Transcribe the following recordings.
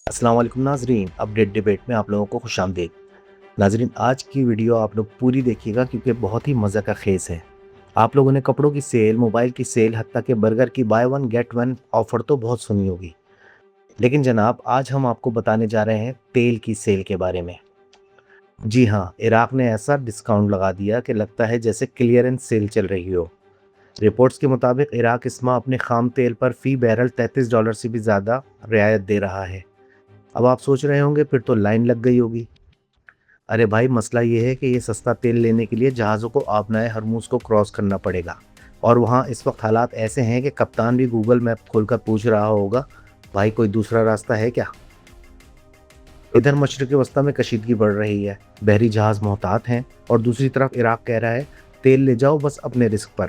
السلام علیکم ناظرین، اپڈیٹ ڈیبیٹ میں آپ لوگوں کو خوش آمدید۔ ناظرین، آج کی ویڈیو آپ لوگ پوری دیکھیے گا کیونکہ بہت ہی مزہ کا خیز ہے۔ آپ لوگوں نے کپڑوں کی سیل، موبائل کی سیل، حتیٰ کہ برگر کی buy one get one offer تو بہت سنی ہوگی، لیکن جناب آج ہم آپ کو بتانے جا رہے ہیں تیل کی سیل کے بارے میں۔ جی ہاں، عراق نے ایسا ڈسکاؤنٹ لگا دیا کہ لگتا ہے جیسے کلیئرنس سیل چل رہی ہو۔ رپورٹس کے مطابق عراق اس ماہ اپنے خام تیل پر فی بیرل $33 سے بھی زیادہ رعایت دے رہا ہے۔ اب آپ سوچ رہے ہوں گے پھر تو لائن لگ گئی ہوگی۔ ارے بھائی، مسئلہ یہ ہے کہ یہ سستا تیل لینے کے لیے جہازوں کو آبنائے ہرموز کو کراس کرنا پڑے گا، اور وہاں اس وقت حالات ایسے ہیں کہ کپتان بھی گوگل میپ کھول کر پوچھ رہا ہوگا بھائی کوئی دوسرا راستہ ہے کیا۔ ادھر مشرق وسطیٰ میں کشیدگی بڑھ رہی ہے، بحری جہاز محتاط ہیں، اور دوسری طرف عراق کہہ رہا ہے تیل لے جاؤ بس اپنے رسک پر۔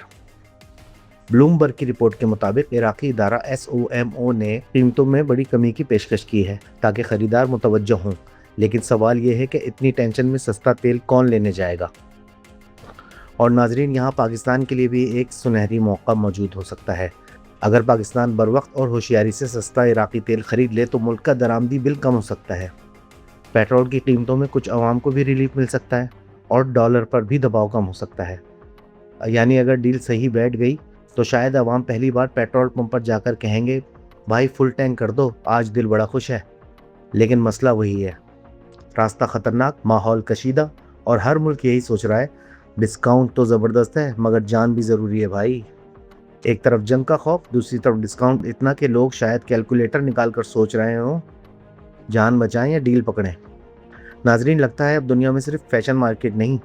بلومبرگ کی رپورٹ کے مطابق عراقی ادارہ SOMO نے قیمتوں میں بڑی کمی کی پیشکش کی ہے تاکہ خریدار متوجہ ہوں، لیکن سوال یہ ہے کہ اتنی ٹینشن میں سستا تیل کون لینے جائے گا۔ اور ناظرین، یہاں پاکستان کے لیے بھی ایک سنہری موقع موجود ہو سکتا ہے۔ اگر پاکستان بروقت اور ہوشیاری سے سستا عراقی تیل خرید لے تو ملک کا درآمدی بل کم ہو سکتا ہے، پیٹرول کی قیمتوں میں کچھ عوام کو بھی ریلیف مل سکتا ہے، اور ڈالر پر بھی دباؤ کم ہو سکتا ہے۔ یعنی اگر ڈیل صحیح بیٹھ گئی تو شاید عوام پہلی بار پیٹرول پمپ پر جا کر کہیں گے بھائی فل ٹینک کر دو، آج دل بڑا خوش ہے۔ لیکن مسئلہ وہی ہے، راستہ خطرناک، ماحول کشیدہ، اور ہر ملک یہی سوچ رہا ہے ڈسکاؤنٹ تو زبردست ہے مگر جان بھی ضروری ہے بھائی۔ ایک طرف جنگ کا خوف، دوسری طرف ڈسکاؤنٹ اتنا کہ لوگ شاید کیلکولیٹر نکال کر سوچ رہے ہوں جان بچائیں یا ڈیل پکڑیں۔ ناظرین، لگتا ہے اب دنیا میں صرف فیشن مارکیٹ نہیں،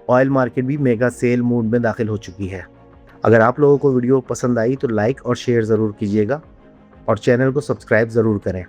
آئل مارکیٹ بھی میگا سیل موڈ میں داخل ہو چکی ہے۔ اگر آپ لوگوں کو ویڈیو پسند آئی تو لائک اور شیئر ضرور کیجیے گا، اور چینل کو سبسکرائب ضرور کریں۔